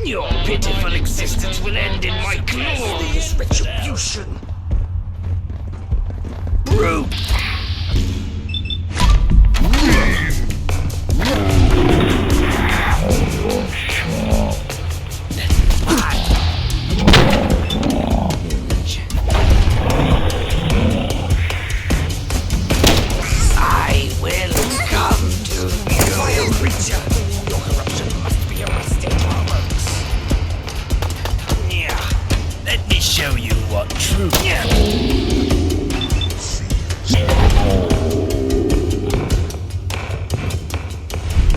Your pitiful existence will end in my glorious retribution. Brute! I will come to you. Vile creature! Your corruption must be arrested. Let me show you what true.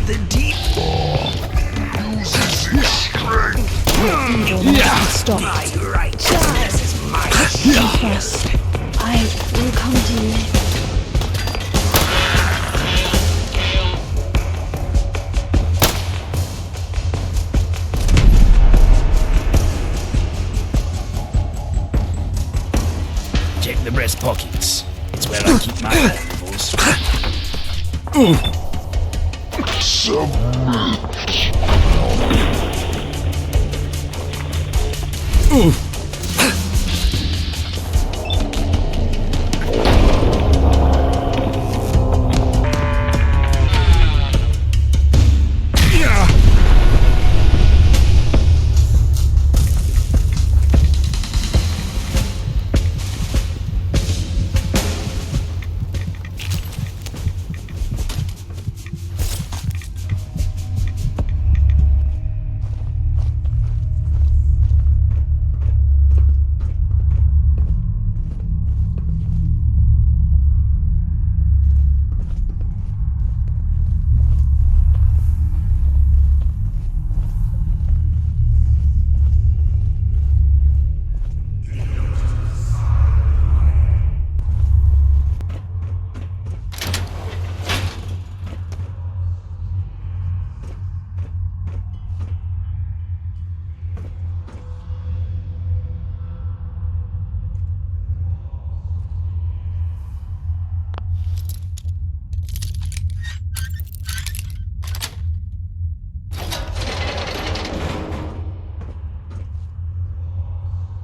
The deep uses its strength. Stop. My righteousness is my Yes, I will come to you. Check the breast pockets. It's where I keep my valuables.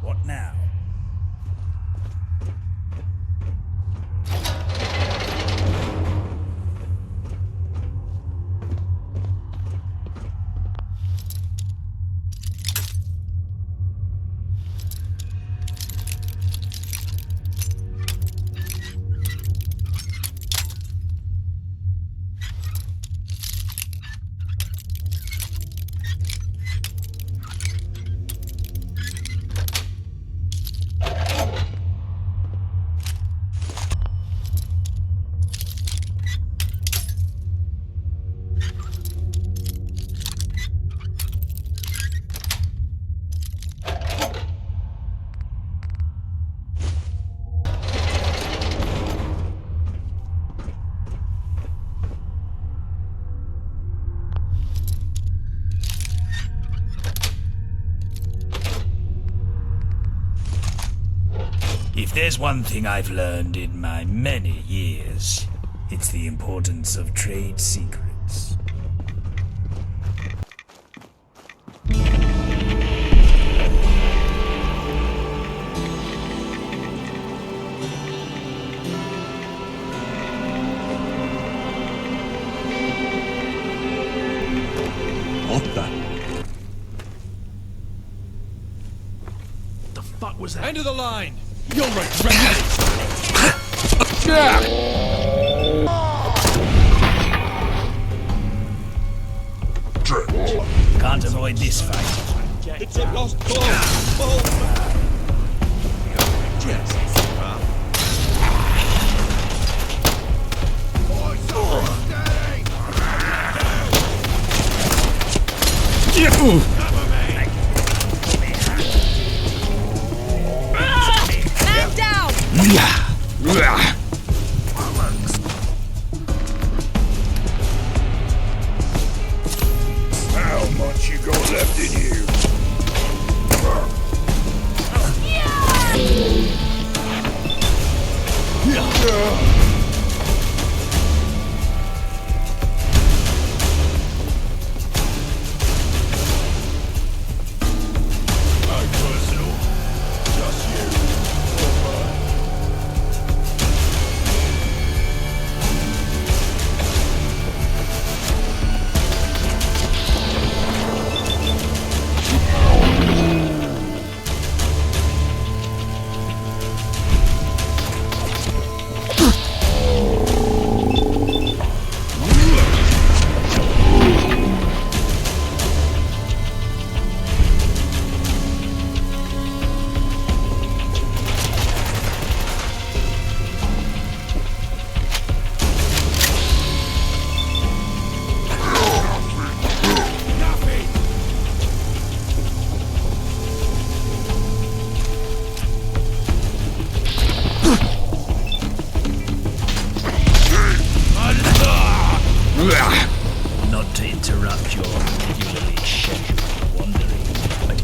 What now? If there's one thing I've learned in my many years, it's the importance of trade secrets. What The fuck was that? End of the line! You'll regret it! can't avoid this fight. It's a lost cause! Oh! Man down! How much you got left in you? Not to interrupt your regularly scheduled wandering, but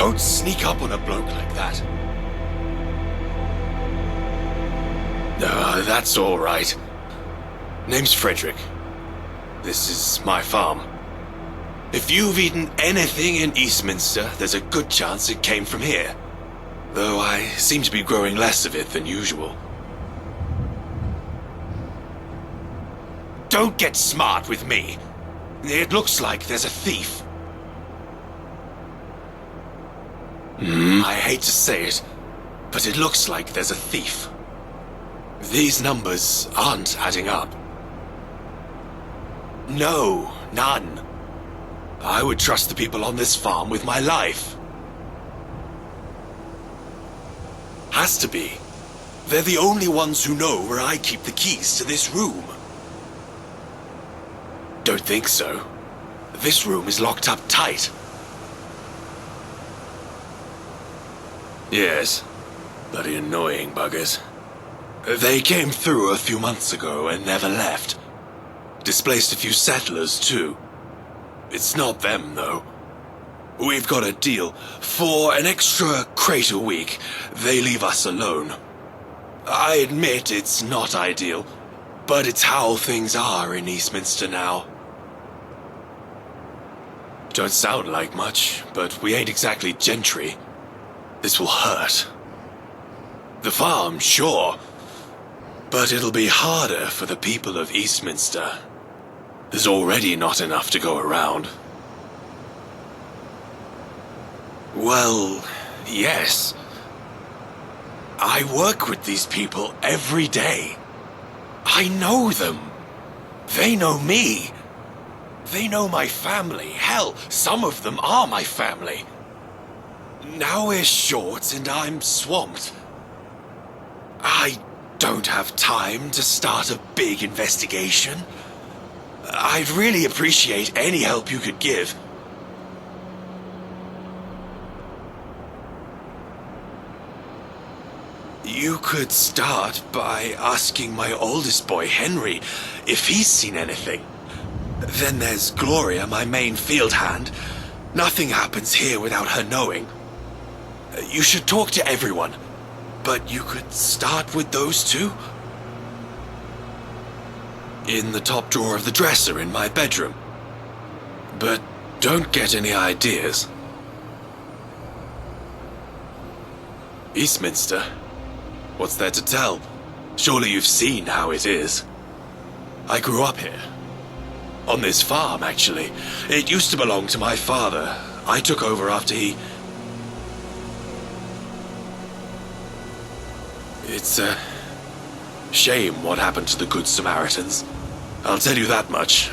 Don't sneak up on a bloke like that. No, that's all right. Name's Frederick. This is my farm. If you've eaten anything in Eastminster, there's a good chance it came from here. Though I seem to be growing less of it than usual. Don't get smart with me. It looks like there's a thief. I hate to say it, but it looks like there's a thief. These numbers aren't adding up. No, none. I would trust the people on this farm with my life. Has to be. They're the only ones who know where I keep the keys to this room. Don't think so. This room is locked up tight. Yes. Bloody annoying buggers. They came through a few months ago and never left. Displaced a few settlers, too. It's not them, though. We've got a deal. For an extra crate a week, they leave us alone. I admit it's not ideal, but it's how things are in Eastminster now. Don't sound like much, but we ain't exactly gentry. This will hurt. The farm, sure. But it'll be harder for the people of Eastminster. There's already not enough to go around. Well, yes. I work with these people every day. I know them. They know me. They know my family. Hell, some of them are my family. Now we're short and I'm swamped. I don't have time to start a big investigation. I'd really appreciate any help you could give. You could start by asking my oldest boy, Henry, if he's seen anything. Then there's Gloria, my main field hand. Nothing happens here without her knowing. You should talk to everyone, but you could start with those two. In the top drawer of the dresser in my bedroom. But don't get any ideas. Eastminster? What's there to tell? Surely you've seen how it is. I grew up here. On this farm, actually. It used to belong to my father. I took over after he... It's a shame what happened to the Good Samaritans. I'll tell you that much.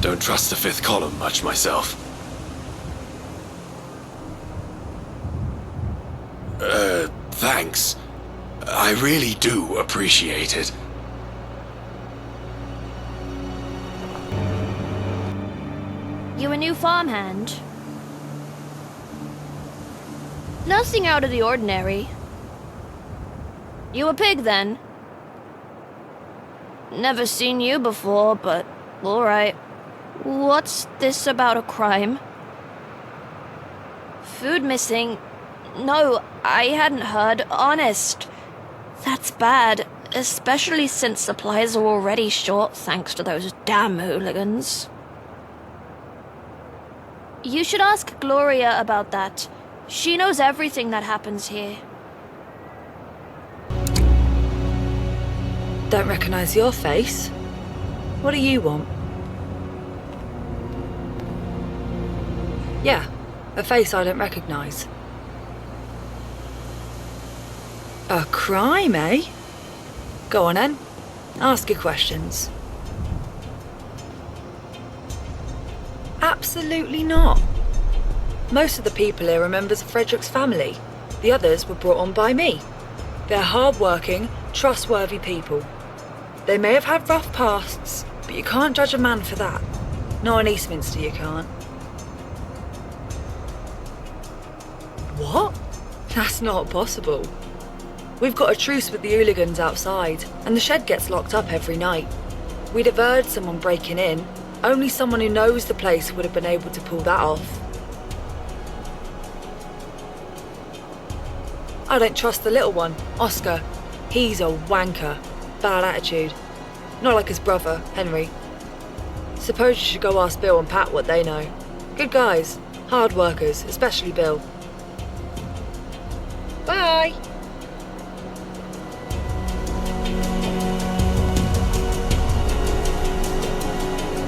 Don't trust the fifth column much myself. Thanks. I really do appreciate it. You a new farmhand? Nothing out of the ordinary. You a pig, then? Never seen you before, but alright. What's this about a crime? Food missing? No, I hadn't heard. Honest. That's bad, especially since supplies are already short thanks to those damn hooligans. You should ask Gloria about that. She knows everything that happens here. Don't recognize your face. What do you want? Yeah, a face I don't recognize. A crime, eh? Go on then. Ask your questions. Absolutely not. Most of the people here are members of Frederick's family. The others were brought on by me. They're hard-working, trustworthy people. They may have had rough pasts, but you can't judge a man for that. Not in Eastminster, you can't. What? That's not possible. We've got a truce with the hooligans outside, and the shed gets locked up every night. We'd have heard someone breaking in. Only someone who knows the place would have been able to pull that off. I don't trust the little one, Oscar. He's a wanker. Bad attitude. Not like his brother, Henry. Suppose you should go ask Bill and Pat what they know. Good guys. Hard workers, especially Bill. Bye!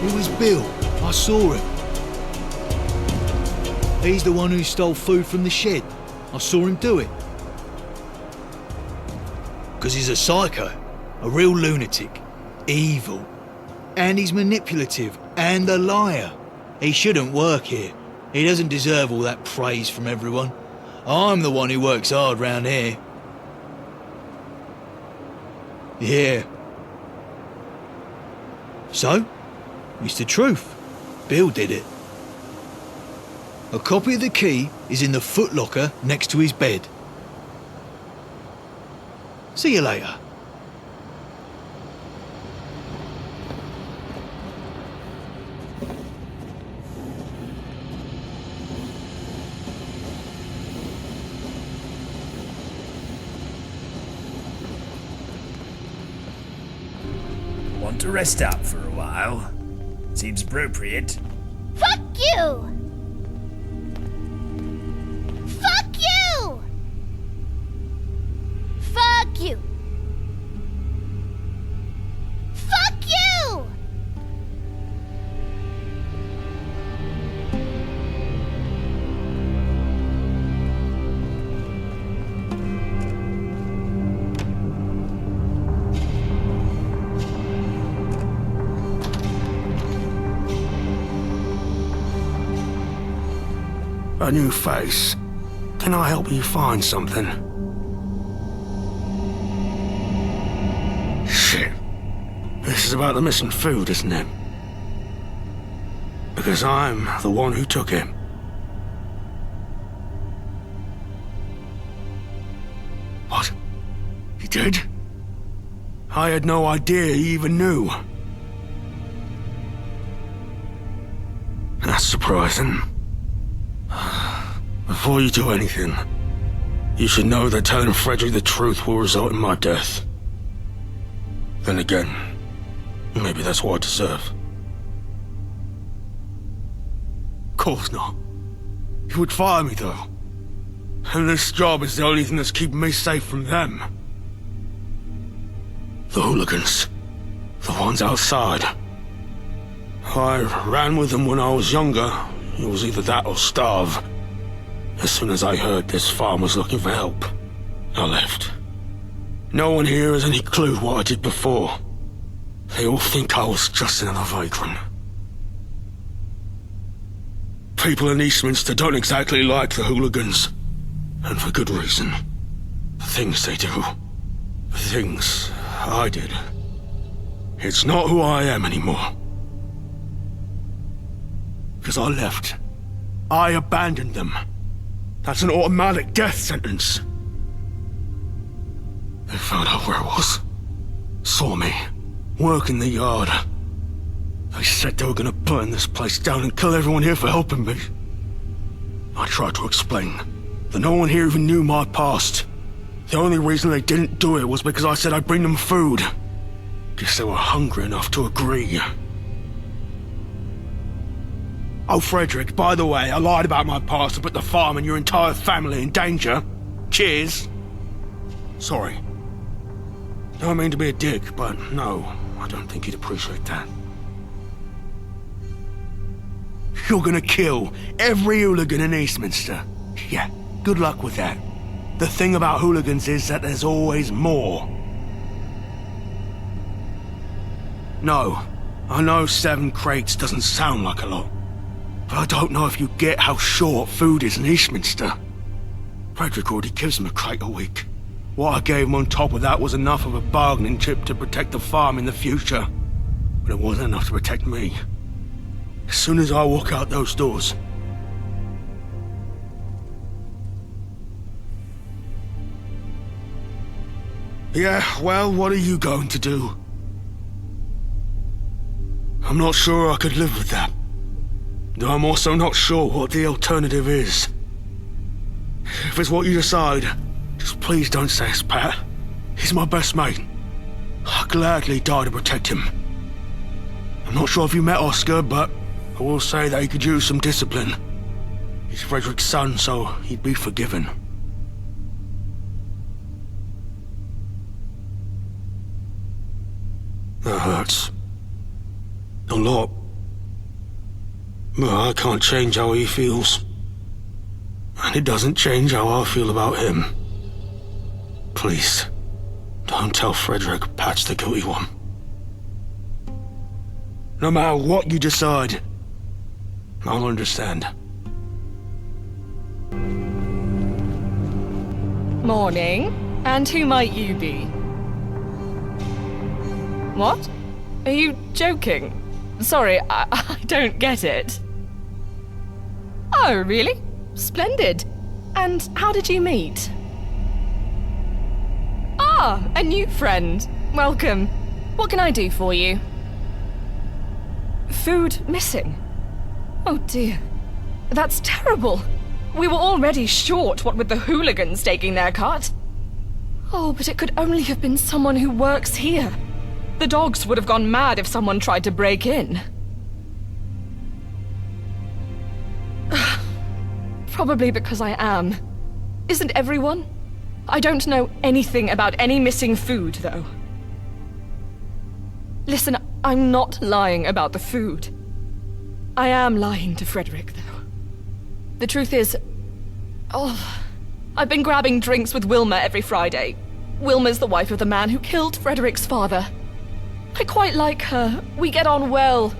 It was Bill. I saw him. He's the one who stole food from the shed. I saw him do it. Because he's a psycho. A real lunatic. Evil. And he's manipulative. And a liar. He shouldn't work here. He doesn't deserve all that praise from everyone. I'm the one who works hard round here. Yeah. So? It's the truth. Bill did it. A copy of the key is in the footlocker next to his bed. See you later. Want to rest up for a while? Seems appropriate. Fuck you! Fuck you! Fuck you! Fuck you! A new face. Can I help you find something? Shit. This is about the missing food, isn't it? Because I'm the one who took it. What? You did? I had no idea you even knew. That's surprising. Before you do anything, you should know that telling Frederick the truth will result in my death. Then again, maybe that's what I deserve. Of course not. You would fire me, though. And this job is the only thing that's keeping me safe from them. The hooligans. The ones outside. I ran with them when I was younger. It was either that or starve. As soon as I heard this farm was looking for help, I left. No one here has any clue what I did before. They all think I was just another vagrant. People in Eastminster don't exactly like the hooligans. And for good reason. The things they do. The things I did. It's not who I am anymore. Because I left. I abandoned them. That's an automatic death sentence. They found out where I was. Saw me. Work in the yard. They said they were gonna burn this place down and kill everyone here for helping me. I tried to explain that no one here even knew my past. The only reason they didn't do it was because I said I'd bring them food. Guess they were hungry enough to agree. Oh, Frederick, by the way, I lied about my past to put the farm and your entire family in danger. Cheers. Sorry. Don't mean to be a dick, but no, I don't think you'd appreciate that. You're gonna kill every hooligan in Eastminster. Yeah, good luck with that. The thing about hooligans is that there's always more. No, I know 7 crates doesn't sound like a lot. But I don't know if you get how short food is in Eastminster. Frederick already gives him a crate a week. What I gave him on top of that was enough of a bargaining chip to protect the farm in the future. But it wasn't enough to protect me. As soon as I walk out those doors... Yeah, well, what are you going to do? I'm not sure I could live with that. Though I'm also not sure what the alternative is. If it's what you decide, Just please don't say it's Pat. He's my best mate. I gladly die to protect him. I'm not sure if you met Oscar, but I will say that he could use some discipline. He's Frederick's son, so he'd be forgiven. That hurts. A lot. But I can't change how he feels. And it doesn't change how I feel about him. Please, don't tell Frederick Pat's the guilty one. No matter what you decide, I'll understand. Morning. And who might you be? What? Are you joking? Sorry, I don't get it. Oh, really? Splendid. And how did you meet? Ah, a new friend. Welcome. What can I do for you? Food missing? Oh dear. That's terrible. We were already short, what with the Hooligans taking their cut. Oh, but it could only have been someone who works here. The dogs would have gone mad if someone tried to break in. Probably because I am. Isn't everyone? I don't know anything about any missing food, though. Listen, I'm not lying about the food. I am lying to Frederick, though. The truth is... I've been grabbing drinks with Wilma every Friday. Wilma's the wife of the man who killed Frederick's father. I quite like her. We get on well.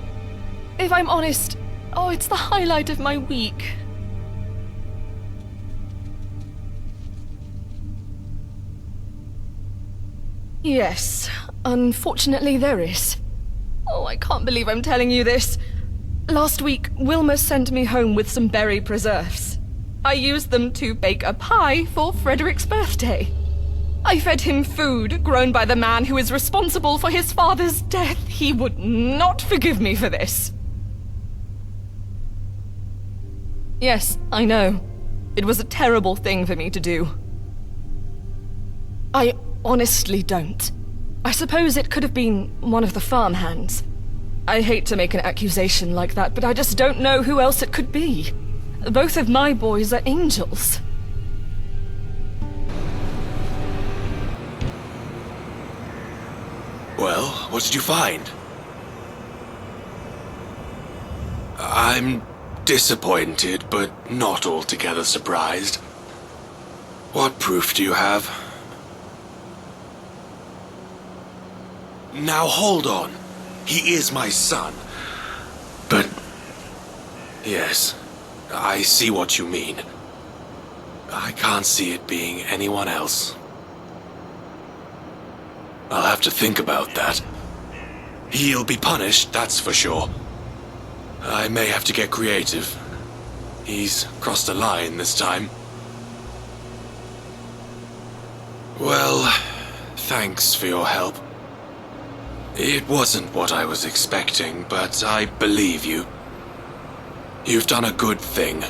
If I'm honest, it's the highlight of my week. Yes, unfortunately there is. Oh, I can't believe I'm telling you this. Last week, Wilma sent me home with some berry preserves. I used them to bake a pie for Frederick's birthday. I fed him food grown by the man who is responsible for his father's death. He would not forgive me for this. Yes, I know. It was a terrible thing for me to do. I honestly don't. I suppose it could have been one of the farmhands. I hate to make an accusation like that, but I just don't know who else it could be. Both of my boys are angels. Well, what did you find? I'm disappointed, but not altogether surprised. What proof do you have? Now hold on. He is my son. But... yes, I see what you mean. I can't see it being anyone else. I'll have to think about that. He'll be punished, that's for sure. I may have to get creative. He's crossed a line this time. Well, thanks for your help. It wasn't what I was expecting, but I believe you. You've done a good thing.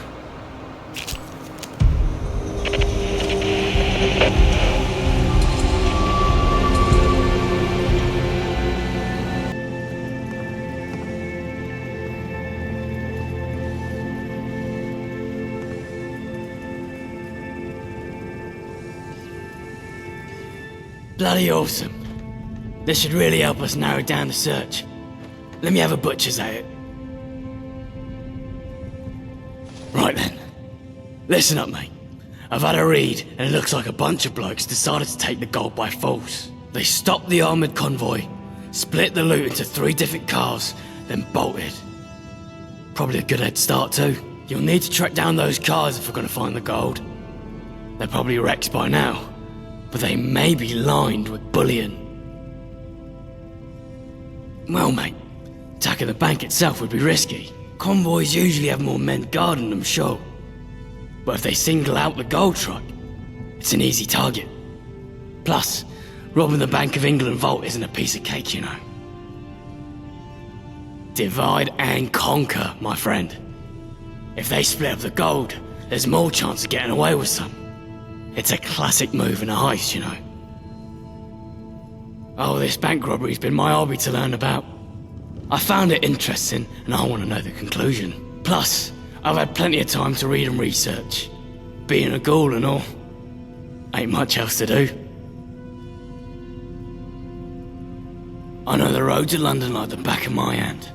Bloody awesome. This should really help us narrow down the search. Let me have a butcher's at it. Right then. Listen up, mate. I've had a read, and it looks like a bunch of blokes decided to take the gold by force. They stopped the armoured convoy, split the loot into 3 different cars, then bolted. Probably a good head start too. You'll need to track down those cars if we're going to find the gold. They're probably wrecked by now, but they may be lined with bullion. Well, mate, attacking the bank itself would be risky. Convoys usually have more men guarding them, sure. But if they single out the gold truck, it's an easy target. Plus, robbing the Bank of England vault isn't a piece of cake, you know. Divide and conquer, my friend. If they split up the gold, there's more chance of getting away with some. It's a classic move in a heist, you know. Oh, this bank robbery's been my hobby to learn about. I found it interesting, and I want to know the conclusion. Plus, I've had plenty of time to read and research. Being a ghoul and all, ain't much else to do. I know the roads of London like the back of my hand.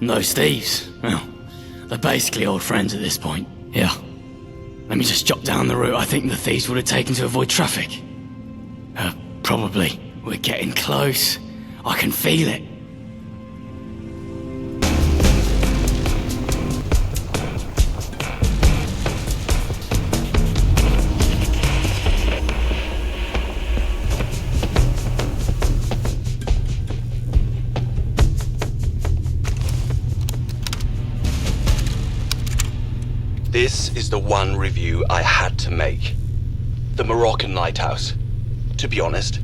And those thieves, well, they're basically old friends at this point. Yeah. Let me just jot down the route I think the thieves would have taken to avoid traffic. Probably. We're getting close. I can feel it. This is the one review I had to make. The Moroccan Lighthouse. To be honest,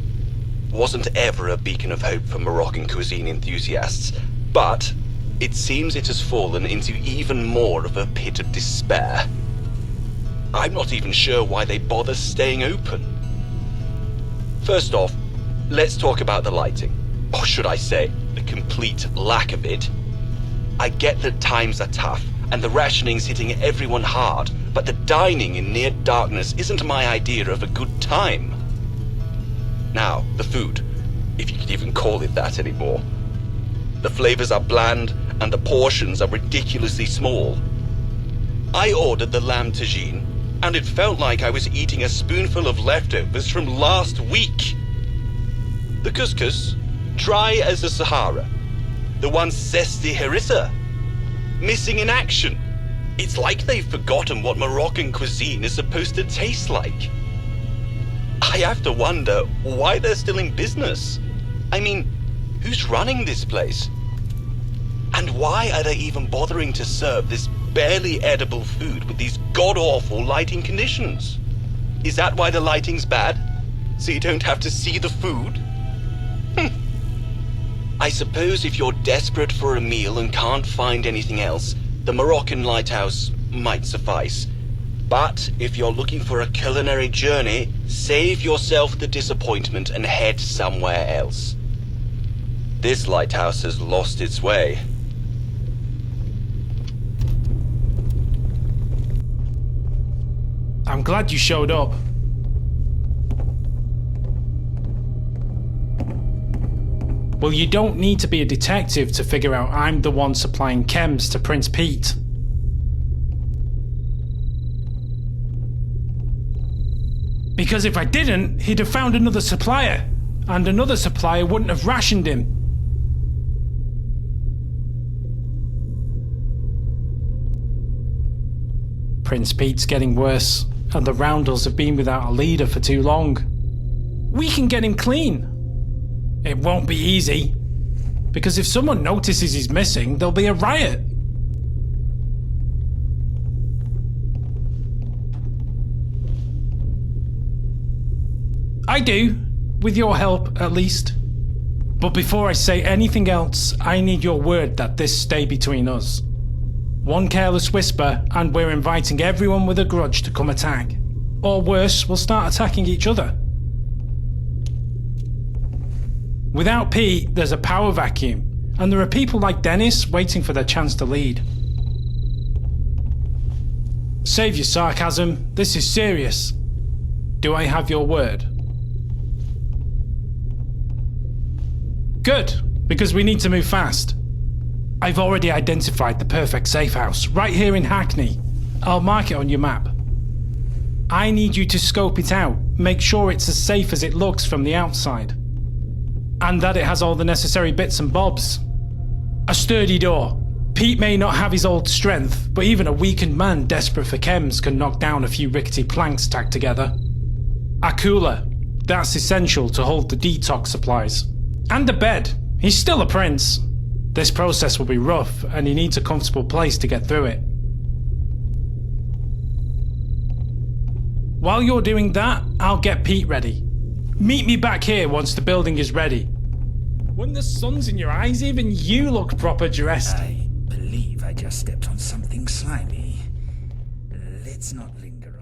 wasn't ever a beacon of hope for Moroccan cuisine enthusiasts, but it seems it has fallen into even more of a pit of despair. I'm not even sure why they bother staying open. First off, let's talk about the lighting. Or should I say, the complete lack of it. I get that times are tough, and the rationing's hitting everyone hard, but the dining in near darkness isn't my idea of a good time. Now, the food, if you could even call it that anymore. The flavors are bland, and the portions are ridiculously small. I ordered the lamb tagine, and it felt like I was eating a spoonful of leftovers from last week. The couscous, dry as the Sahara. The one zesty harissa, missing in action. It's like they've forgotten what Moroccan cuisine is supposed to taste like. I have to wonder why they're still in business. I mean, who's running this place? And why are they even bothering to serve this barely edible food with these god-awful lighting conditions? Is that why the lighting's bad? So you don't have to see the food? I suppose if you're desperate for a meal and can't find anything else, the Moroccan Lighthouse might suffice. But if you're looking for a culinary journey, save yourself the disappointment and head somewhere else. This lighthouse has lost its way. I'm glad you showed up. Well, you don't need to be a detective to figure out I'm the one supplying chems to Prince Pete. Because if I didn't, he'd have found another supplier, and another supplier wouldn't have rationed him. Prince Pete's getting worse, and the Roundels have been without a leader for too long. We can get him clean. It won't be easy, because if someone notices he's missing, there'll be a riot. I do, with your help at least. But before I say anything else, I need your word that this stay between us. One careless whisper, and we're inviting everyone with a grudge to come attack. Or worse, we'll start attacking each other. Without Pete, there's a power vacuum, and there are people like Dennis waiting for their chance to lead. Save your sarcasm, this is serious. Do I have your word? Good, because we need to move fast. I've already identified the perfect safe house, right here in Hackney. I'll mark it on your map. I need you to scope it out, make sure it's as safe as it looks from the outside. And that it has all the necessary bits and bobs. A sturdy door. Pete may not have his old strength, but even a weakened man desperate for chems can knock down a few rickety planks tacked together. A cooler. That's essential to hold the detox supplies. And a bed. He's still a prince. This process will be rough, and he needs a comfortable place to get through it. While you're doing that, I'll get Pete ready. Meet me back here once the building is ready. When the sun's in your eyes, even you look proper dressed. I believe I just stepped on something slimy. Let's not linger